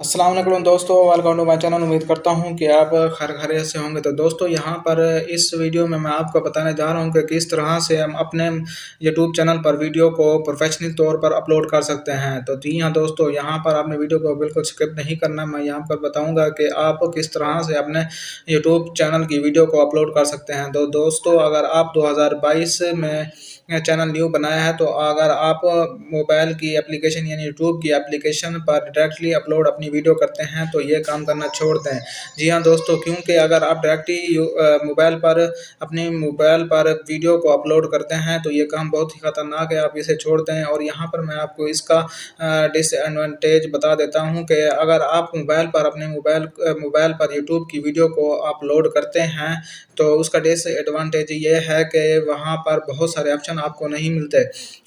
अस्सलाम वालेकुम दोस्तों, वेलकम टू माय चैनल। उम्मीद करता हूँ कि आप खैरियत से होंगे। तो दोस्तों, यहाँ पर इस वीडियो में मैं आपको बताने जा रहा हूँ कि किस तरह से हम अपने यूट्यूब चैनल पर वीडियो को प्रोफेशनल तौर पर अपलोड कर सकते हैं। तो जी हाँ दोस्तों, यहाँ पर आपने वीडियो को बिल्कुल स्किप नहीं करना। मैं यहाँ पर बताऊँगा कि आप किस तरह से अपने यूट्यूब चैनल की वीडियो को अपलोड कर सकते हैं। तो दोस्तों, अगर आप 2022 में चैनल न्यू बनाया है, तो अगर आप मोबाइल की एप्लीकेशन यानी यूट्यूब की एप्लीकेशन पर डायरेक्टली अपलोड अपनी वीडियो करते हैं तो ये काम करना छोड़ दें। जी हाँ दोस्तों, क्योंकि अगर आप डायरेक्टली मोबाइल पर अपने मोबाइल पर वीडियो को अपलोड करते हैं तो ये काम बहुत ही खतरनाक है, आप इसे छोड़ दें। और यहाँ पर मैं आपको इसका डिसएडवांटेज बता देता हूँ कि अगर आप मोबाइल पर अपने मोबाइल पर यूट्यूब की वीडियो को अपलोड करते हैं तो उसका डिसएडवांटेज ये है कि वहाँ पर बहुत सारे ऑप्शन आपको नहीं मिलते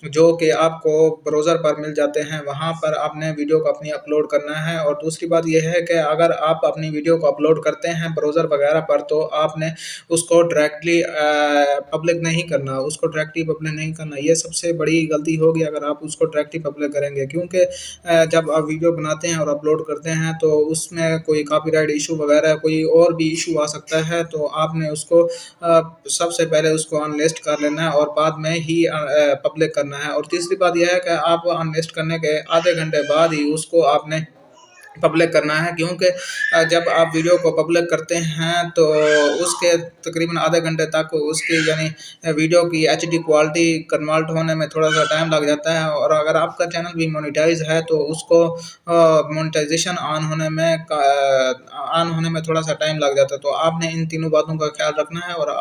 जो कि आपको ब्राउज़र पर मिल जाते हैं। वहाँ पर आपने वीडियो को अपनी अपलोड करना है। और दूसरी बात यह है कि अगर आप अपनी वीडियो को अपलोड करते हैं ब्राउज़र वगैरह पर तो आपने उसको डायरेक्टली पब्लिक नहीं करना। ये सबसे बड़ी गलती होगी अगर आप उसको डायरेक्टली पब्लिक करेंगे, क्योंकि जब आप वीडियो बनाते हैं और अपलोड करते हैं तो उसमें कोई कॉपीराइट इशू वगैरह कोई और भी इशू आ सकता है। तो आपने उसको सबसे पहले उसको अनलिस्ट कर लेना है और बाद में ही पब्लिक करना है। और तीसरी बात यह है कि आप अनलिस्ट करने के आधे घंटे बाद ही उसको आपने पब्लिक करना है, क्योंकि जब आप वीडियो को पब्लिक करते हैं तो उसके तकरीबन आधे घंटे तक उसकी यानी वीडियो की एचडी क्वालिटी कन्वर्ट होने में थोड़ा सा टाइम लग जाता है। और अगर आपका चैनल भी मोनेटाइज है तो उसको मोनेटाइजेशन ऑन होने में थोड़ा सा टाइम लग जाता है। तो आपने इन तीनों बातों का ख्याल रखना है। और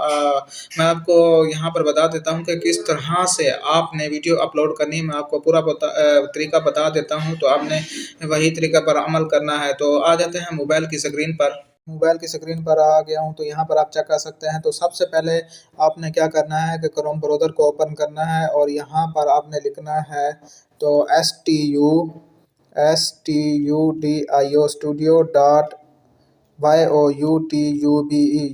मैं आपको यहाँ पर बता देता हूँ कि किस तरह से आपने वीडियो अपलोड करनी है। मैं आपको पूरा तरीका बता देता हूँ, तो आपने वही तरीका पर अमल करना है। तो आ जाते हैं मोबाइल की स्क्रीन पर। मोबाइल की स्क्रीन पर आ गया हूँ, तो यहाँ पर आप चेक कर सकते हैं। तो सबसे पहले आपने क्या करना है कि क्रोम ब्राउज़र को ओपन करना है और यहाँ पर आपने लिखना है तो STUDIO studio.youtube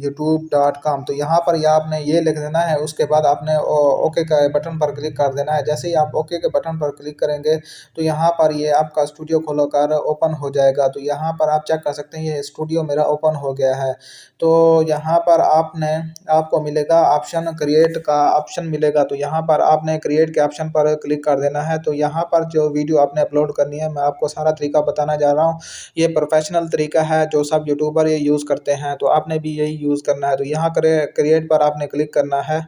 यूट्यूब.com। तो यहाँ पर आपने ये लिख देना है। उसके बाद आपने ओके का बटन पर क्लिक कर देना है। जैसे ही आप ओके के बटन पर क्लिक करेंगे तो यहाँ पर ये आपका स्टूडियो खोलकर ओपन हो जाएगा। तो यहाँ पर आप चेक कर सकते हैं ये स्टूडियो मेरा ओपन हो गया है। तो यहाँ पर आपको मिलेगा ऑप्शन, क्रिएट का ऑप्शन मिलेगा। तो यहाँ पर आपने क्रिएट के ऑप्शन पर क्लिक कर देना है। तो यहाँ पर जो वीडियो आपने अपलोड करनी है मैं आपको सारा तरीका बताना जा रहा हूँ। ये प्रोफेशनल तरीका है जो सब यूट्यूबर ये यूज़ करते हैं, तो आपने भी यही यूज़ करना है। तो यहाँ क्रिएट पर आपने क्लिक करना है।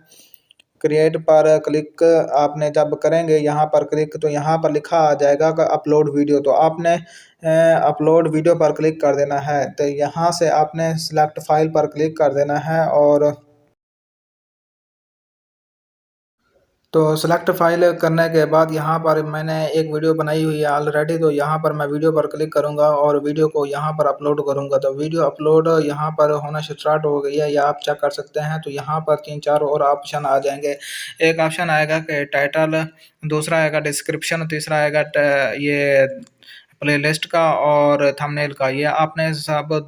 क्रिएट पर क्लिक आपने जब करेंगे यहाँ पर क्लिक तो यहाँ पर लिखा आ जाएगा कि अपलोड वीडियो। तो आपने अपलोड वीडियो पर क्लिक कर देना है। तो यहाँ से आपने सिलेक्ट फाइल पर क्लिक कर देना है। और तो सेलेक्ट फ़ाइल करने के बाद यहाँ पर मैंने एक वीडियो बनाई हुई है ऑलरेडी। तो यहाँ पर मैं वीडियो पर क्लिक करूँगा और वीडियो को यहाँ पर अपलोड करूँगा। तो वीडियो अपलोड यहाँ पर होना स्टार्ट हो गई है, या आप चेक कर सकते हैं। तो यहाँ पर 3-4 और ऑप्शन आ जाएंगे। एक ऑप्शन आएगा कि टाइटल, दूसरा आएगा डिस्क्रिप्शन, तीसरा आएगा ये प्लेलिस्ट का और थंबनेल का। ये आपने सब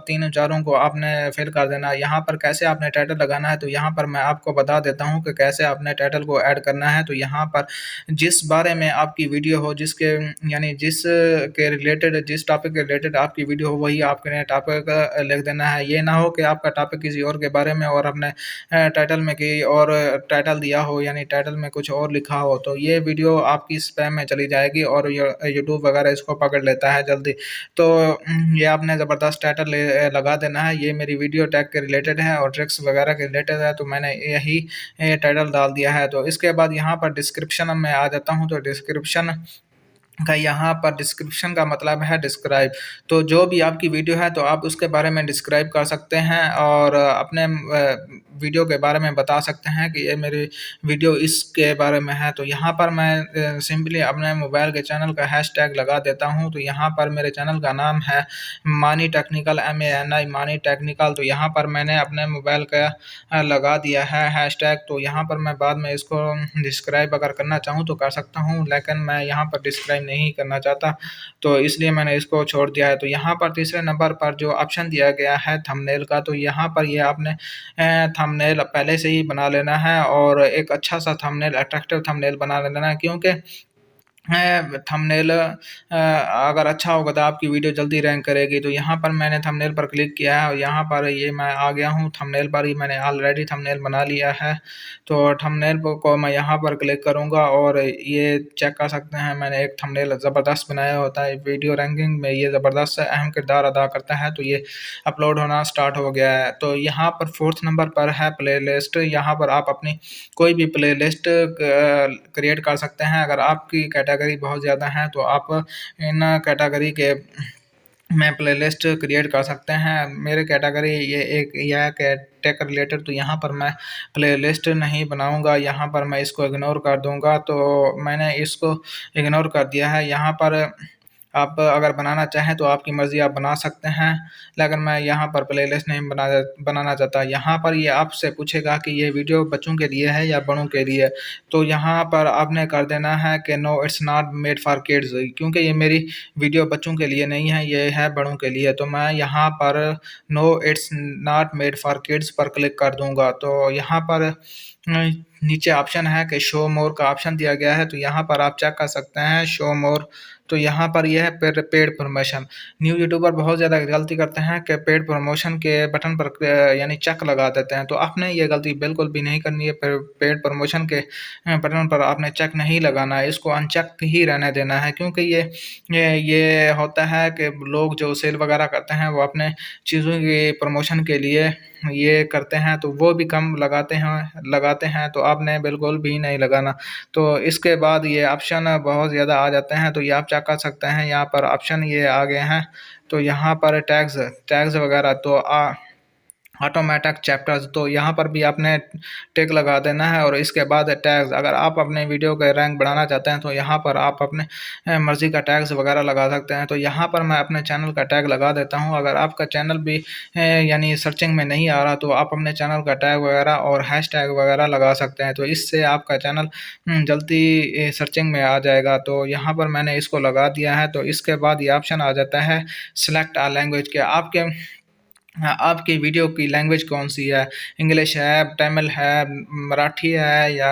तीनों चारों को आपने फिल कर देना है। यहाँ पर कैसे आपने टाइटल लगाना है तो यहाँ पर मैं आपको बता देता हूँ कि कैसे आपने टाइटल को ऐड करना है। तो यहाँ पर जिस बारे में आपकी वीडियो हो, जिस टॉपिक के रिलेटेड आपकी वीडियो हो वही आपने टॉपिक लिख देना है। ये ना हो कि आपका टॉपिक किसी और के बारे में और अपने टाइटल में की और टाइटल दिया हो, यानी टाइटल में कुछ और लिखा हो, तो ये वीडियो आपकी स्पैम में चली जाएगी और यूट्यूब वगैरह इसको पकड़ लेता है जल्दी। तो ये आपने ज़बरदस्त टाइटल लगा देना है। ये मेरी वीडियो टैग के रिलेटेड है और ट्रिक्स वगैरह के रिलेटेड है, तो मैंने यही टाइटल डाल दिया है। तो इसके बाद यहाँ पर डिस्क्रिप्शन में आ जाता हूँ। तो डिस्क्रिप्शन का मतलब है डिस्क्राइब। तो जो भी आपकी वीडियो है तो आप उसके बारे में डिस्क्राइब कर सकते हैं और अपने वीडियो के बारे में बता सकते हैं कि ये मेरी वीडियो इसके बारे में है। तो यहाँ पर मैं सिंपली अपने मोबाइल के चैनल का हैशटैग लगा देता हूँ। तो यहाँ पर मेरे चैनल का नाम है मानी टेक्निकल, MANI मानी टेक्निकल। तो यहाँ पर मैंने अपने मोबाइल का लगा दिया है हैशटैग। तो यहाँ पर मैं बाद में इसको डिस्क्राइब अगर करना चाहूँ तो कर सकता हूँ, लेकिन मैं यहाँ पर डिस्क्राइब नहीं करना चाहता, तो इसलिए मैंने इसको छोड़ दिया है। तो यहाँ पर तीसरे नंबर पर जो ऑप्शन दिया गया है थंबनेल का, तो यहाँ पर ये आपने थंबनेल पहले से ही बना लेना है और एक अच्छा सा थंबनेल, अट्रैक्टिव थंबनेल बना लेना है, क्योंकि थंबनेल अगर अच्छा होगा तो आपकी वीडियो जल्दी रैंक करेगी। तो यहाँ पर मैंने थंबनेल पर क्लिक किया है और यहाँ पर ये मैं आ गया हूँ। थंबनेल पर ही मैंने ऑलरेडी थंबनेल बना लिया है। तो थंबनेल को मैं यहाँ पर क्लिक करूँगा और ये चेक कर सकते हैं मैंने एक थंबनेल ज़बरदस्त बनाया होता है। वीडियो रैंकिंग में ये ज़बरदस्त अहम किरदार अदा करता है। तो ये अपलोड होना स्टार्ट हो गया है। तो यहाँ पर 4th नंबर पर है प्लेलिस्ट। यहाँ पर आप अपनी कोई भी प्लेलिस्ट क्रिएट कर सकते हैं। अगर आपकी कैटेगरी बहुत ज़्यादा है तो आप इन कैटेगरी के में प्लेलिस्ट क्रिएट कर सकते हैं। मेरे कैटेगरी ये एक यह है कि टेक रिलेटेड, तो यहाँ पर मैं प्लेलिस्ट नहीं बनाऊँगा। यहाँ पर मैं इसको इग्नोर कर दूँगा। तो मैंने इसको इग्नोर कर दिया है। यहाँ पर आप अगर बनाना चाहें तो आपकी मर्ज़ी, आप बना सकते हैं, लेकिन मैं यहाँ पर प्लेलिस्ट नहीं बनाना चाहता। यहाँ पर ये आपसे पूछेगा कि ये वीडियो बच्चों के लिए है या बड़ों के लिए। तो यहाँ पर आपने कर देना है कि no it's not made for kids, क्योंकि ये मेरी वीडियो बच्चों के लिए नहीं है, ये है बड़ों के लिए। तो मैं यहाँ पर no it's not made for kids पर क्लिक कर दूँगा। तो यहाँ पर नीचे ऑप्शन है कि शो मोर का ऑप्शन दिया गया है। तो यहाँ पर आप चेक कर सकते हैं शो मोर। तो यहाँ पर यह है पेड प्रमोशन। न्यू यूट्यूबर बहुत ज़्यादा गलती करते हैं कि पेड प्रमोशन के बटन पर यानी चेक लगा देते हैं। तो आपने ये गलती बिल्कुल भी नहीं करनी है। पेड प्रमोशन के बटन पर आपने चेक नहीं लगाना है, इसको अनचेक ही रहने देना है। क्योंकि ये होता है कि लोग जो सेल वगैरह करते हैं वो अपने चीज़ों के प्रमोशन के लिए ये करते हैं, तो वो भी कम लगाते हैं। तो आपने बिल्कुल भी नहीं लगाना। तो इसके बाद ये ऑप्शन बहुत ज़्यादा आ जाते हैं। तो ये आप चेक कर सकते हैं, यहाँ पर ऑप्शन ये आ गए हैं। तो यहाँ पर टैग्स वगैरह तो ऑटोमेटिक चैप्टर्स, तो यहाँ पर भी आपने टिक लगा देना है। और इसके बाद टैग्स, अगर आप अपने वीडियो का रैंक बढ़ाना चाहते हैं तो यहाँ पर आप अपने मर्ज़ी का टैग्स वगैरह लगा सकते हैं। तो यहाँ पर मैं अपने चैनल का टैग लगा देता हूँ। अगर आपका चैनल भी यानी सर्चिंग में नहीं आ रहा तो आप अपने चैनल का टैग वगैरह और हैश टैग वगैरह लगा सकते हैं। तो इससे आपका चैनल जल्दी सर्चिंग में आ जाएगा। तो यहाँ पर मैंने इसको लगा दिया है। तो इसके बाद ये ऑप्शन आ जाता है सिलेक्ट आ लैंग्वेज के। हाँ, आपकी वीडियो की लैंग्वेज कौन-सी है? इंग्लिश है, तमिल है, मराठी है या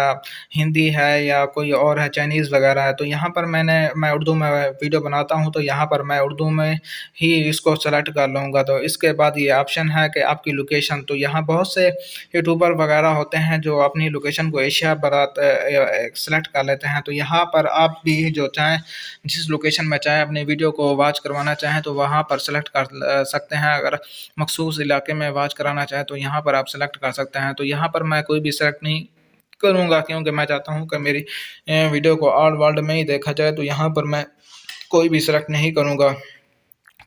हिंदी है या कोई और है, चाइनीज़ वगैरह है। तो यहाँ पर मैं उर्दू में वीडियो बनाता हूँ, तो यहाँ पर मैं उर्दू में ही इसको सेलेक्ट कर लूँगा। तो इसके बाद ये ऑप्शन है कि आपकी लोकेशन, तो यहाँ बहुत से यूट्यूबर वगैरह होते हैं जो अपनी लोकेशन को एशिया सेलेक्ट कर लेते हैं। तो यहाँ पर आप भी जो चाहें, जिस लोकेशन में चाहें अपनी वीडियो को वॉच करवाना चाहें तो वहाँ पर सेलेक्ट कर सकते हैं। अगर मखसूस इलाके में वॉच कराना चाहें तो यहाँ पर आप सेलेक्ट कर सकते हैं। तो यहाँ पर मैं कोई भी सेलेक्ट नहीं करूँगा, क्योंकि मैं चाहता हूँ कि मेरी वीडियो को ऑल वर्ल्ड में ही देखा जाए। तो यहाँ पर मैं कोई भी सेलेक्ट नहीं करूँगा।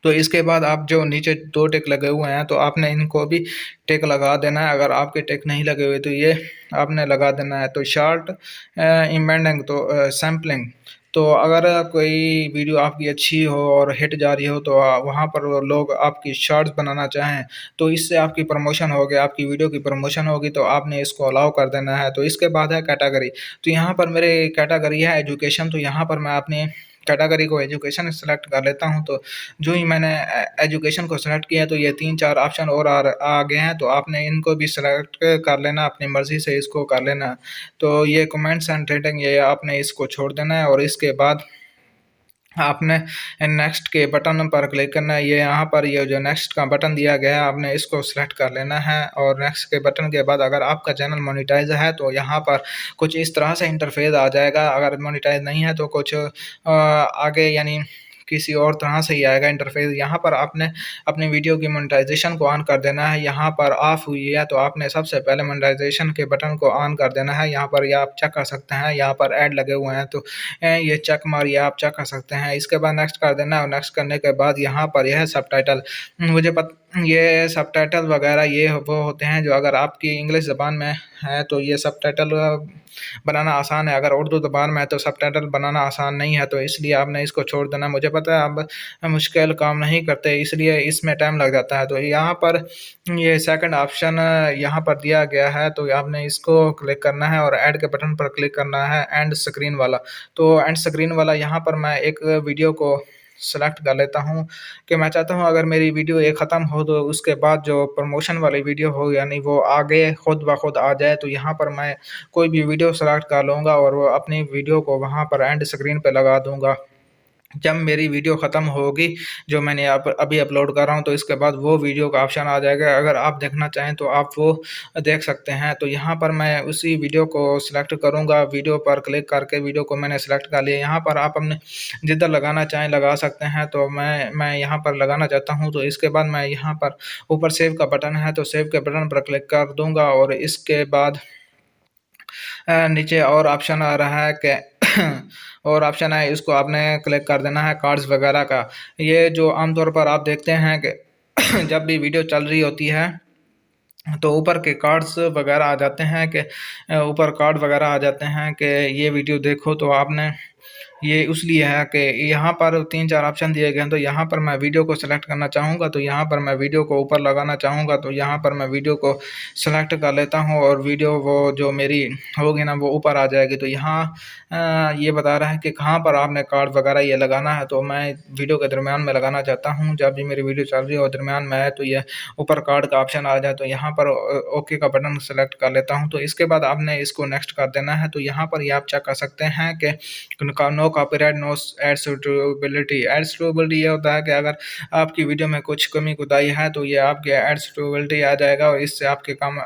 तो इसके बाद आप जो नीचे 2 टिक लगे हुए हैं तो आपने इनको भी टिक लगा देना है। अगर आपके टिक नहीं लगे हुए तो ये आपने लगा देना है। तो शॉर्ट एम्बेडिंग, तो सैम्पलिंग, तो अगर कोई वीडियो आपकी अच्छी हो और हिट जा रही हो तो वहाँ पर वो लोग आपकी शॉर्ट्स बनाना चाहें तो इससे आपकी प्रमोशन होगी, आपकी वीडियो की प्रमोशन होगी। तो आपने इसको अलाउ कर देना है। तो इसके बाद है कैटेगरी। तो यहाँ पर मेरे कैटेगरी है एजुकेशन। तो यहाँ पर मैं अपनी कैटेगरी को एजुकेशन सेलेक्ट कर लेता हूँ। तो जो ही मैंने एजुकेशन को सेलेक्ट किया तो ये 3-4 ऑप्शन और आ गए हैं। तो आपने इनको भी सेलेक्ट कर लेना, अपनी मर्ज़ी से इसको कर लेना। तो ये कमेंट्स एंड रेटिंग, ये आपने इसको छोड़ देना है। और इसके बाद आपने नेक्स्ट के बटन पर क्लिक करना है। ये यहाँ पर ये जो नेक्स्ट का बटन दिया गया है आपने इसको सेलेक्ट कर लेना है। और नेक्स्ट के बटन के बाद अगर आपका चैनल मोनेटाइज है तो यहाँ पर कुछ इस तरह से इंटरफेस आ जाएगा। अगर मोनेटाइज नहीं है तो कुछ आगे यानी किसी और तरह से ही आएगा इंटरफेस। यहाँ पर आपने अपनी वीडियो की मोनेटाइजेशन को ऑन कर देना है। यहाँ पर ऑफ हुई है तो आपने सबसे पहले मोनेटाइजेशन के बटन को ऑन कर देना है। यहाँ पर ये आप चेक कर सकते हैं, यहाँ पर ऐड लगे हुए हैं तो ये चेक मारिए, आप चेक कर सकते हैं। इसके बाद नेक्स्ट कर देना है। और नेक्स्ट करने के बाद यहाँ पर यह है सबटाइटल। ये सबटाइटल वगैरह ये वो होते हैं जो अगर आपकी इंग्लिश ज़बान में है तो ये सबटाइटल बनाना आसान है। अगर उर्दू ज़बान में है तो सबटाइटल बनाना आसान नहीं है। तो इसलिए आपने इसको छोड़ देना। मुझे पता है आप मुश्किल काम नहीं करते, इसलिए इसमें टाइम लग जाता है। तो यहाँ पर ये सेकंड ऑप्शन यहाँ पर दिया गया है तो आपने इसको क्लिक करना है और ऐड के बटन पर क्लिक करना है, एंड स्क्रीन वाला। तो एंड स्क्रीन वाला यहाँ पर मैं एक वीडियो को सेलेक्ट कर लेता हूँ कि मैं चाहता हूँ अगर मेरी वीडियो ये ख़त्म हो तो उसके बाद जो प्रमोशन वाली वीडियो हो यानी वो आगे खुद ब खुद आ जाए। तो यहाँ पर मैं कोई भी वीडियो सेलेक्ट कर लूँगा और वो अपनी वीडियो को वहाँ पर एंड स्क्रीन पे लगा दूँगा। जब मेरी वीडियो ख़त्म होगी, जो मैंने अभी अपलोड कर रहा हूँ, तो इसके बाद वो वीडियो का ऑप्शन आ जाएगा। अगर आप देखना चाहें तो आप वो देख सकते हैं। तो यहाँ पर मैं उसी वीडियो को सिलेक्ट करूँगा, वीडियो पर क्लिक करके वीडियो को मैंने सेलेक्ट कर लिया। यहाँ पर आप अपने जिधर लगाना चाहें लगा सकते हैं। तो मैं यहाँ पर लगाना चाहता हूँ, तो इसके बाद मैं यहाँ पर ऊपर सेव का बटन है, तो सेव के बटन पर क्लिक कर दूँगा और इसके बाद नीचे और ऑप्शन आ रहा है कि और ऑप्शन है, इसको आपने क्लिक कर देना है कार्ड्स वगैरह का। ये जो आमतौर पर आप देखते हैं कि जब भी वीडियो चल रही होती है तो ऊपर के कार्ड्स वगैरह आ जाते हैं कि ऊपर कार्ड वगैरह आ जाते हैं कि ये वीडियो देखो। तो आपने ये इसलिए है कि यहाँ पर 3-4 ऑप्शन दिए गए हैं। तो यहाँ पर मैं वीडियो को सेलेक्ट करना चाहूँगा, तो यहाँ पर मैं वीडियो को ऊपर लगाना चाहूँगा, तो यहाँ पर मैं वीडियो को सेलेक्ट कर लेता हूँ और वीडियो वो जो मेरी होगी ना वो ऊपर आ जाएगी। तो यहाँ ये बता रहा है कि कहाँ पर आपने कार्ड वगैरह ये लगाना है। तो मैं वीडियो के दरमियान में लगाना चाहता हूँ, जब भी मेरी वीडियो चल रही है और दरमियान में है तो ये ऊपर कार्ड का ऑप्शन आ जाए। तो यहाँ पर ओके का बटन सेलेक्ट कर लेता हूँ। तो इसके बाद आपने इसको नेक्स्ट कर देना है। तो यहाँ पर ये आप चेक कर सकते हैं कि no copyright, no ad suitability. Ad suitability ये होता है कि अगर आपकी वीडियो में कुछ कमी कुताही है तो ये आपके एड सुटेबिलिटी आ जाएगा और इससे आपके कम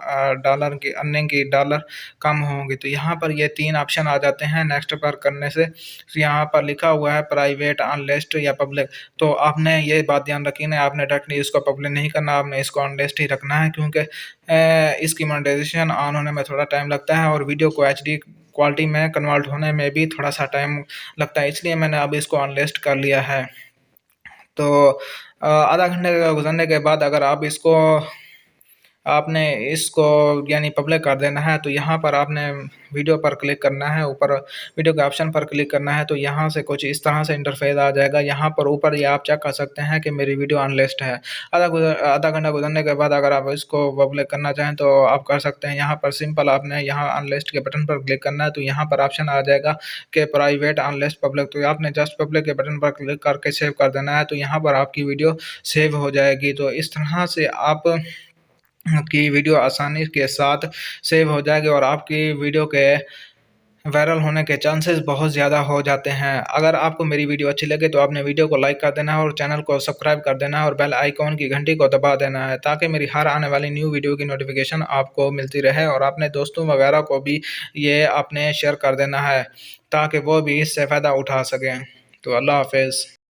डॉलर की अर्निंग की डॉलर कम होंगे। तो यहाँ पर ये 3 ऑप्शन आ जाते हैं नेक्स्ट पर करने से। तो यहाँ पर लिखा हुआ है प्राइवेट, अनलिस्ट या पब्लिक। तो आपने ये बात ध्यान रखी ना, आपने डायरेक्टली इसको पब्लिक नहीं करना, आपने इसको अनलिस्ट ही रखना है, क्योंकि इसकी मोनेटाइजेशन ऑन होने में थोड़ा टाइम लगता है और वीडियो को एचडी क्वालिटी में कन्वर्ट होने में भी थोड़ा-सा टाइम लगता है, इसलिए मैंने अब इसको अनलिस्ट कर लिया है। तो आधा घंटे का गुज़रने के बाद अगर आपने इसको यानी पब्लिक कर देना है, तो यहाँ पर आपने वीडियो पर क्लिक करना है, ऊपर वीडियो के ऑप्शन पर क्लिक करना है। तो यहाँ से कुछ इस तरह से इंटरफेस आ जाएगा। यहाँ पर ऊपर ये आप चेक कर सकते हैं कि मेरी वीडियो अनलिस्ट है। आधा घंटा गुजरने के बाद अगर आप इसको पब्लिक करना चाहें तो आप कर सकते हैं। यहाँ पर सिंपल आपने यहाँ अनलिस्ट के बटन पर क्लिक करना है, तो यहाँ पर ऑप्शन आ जाएगा कि प्राइवेट, अनलिस्ट, पब्लिक। तो आपने जस्ट पब्लिक के बटन पर क्लिक करके सेव कर देना है, तो यहाँ पर आपकी वीडियो सेव हो जाएगी। तो इस तरह से आप की वीडियो आसानी के साथ सेव हो जाएगी और आपकी वीडियो के वायरल होने के चांसेस बहुत ज़्यादा हो जाते हैं। अगर आपको मेरी वीडियो अच्छी लगे तो आपने वीडियो को लाइक कर देना है और चैनल को सब्सक्राइब कर देना है और बेल आइकॉन की घंटी को दबा देना है, ताकि मेरी हर आने वाली न्यू वीडियो की नोटिफिकेशन आपको मिलती रहे। और अपने दोस्तों वगैरह को भी ये आपने शेयर कर देना है, ताकि वो भी इससे फ़ायदा उठा सकें। तो अल्लाह हाफ़िज़।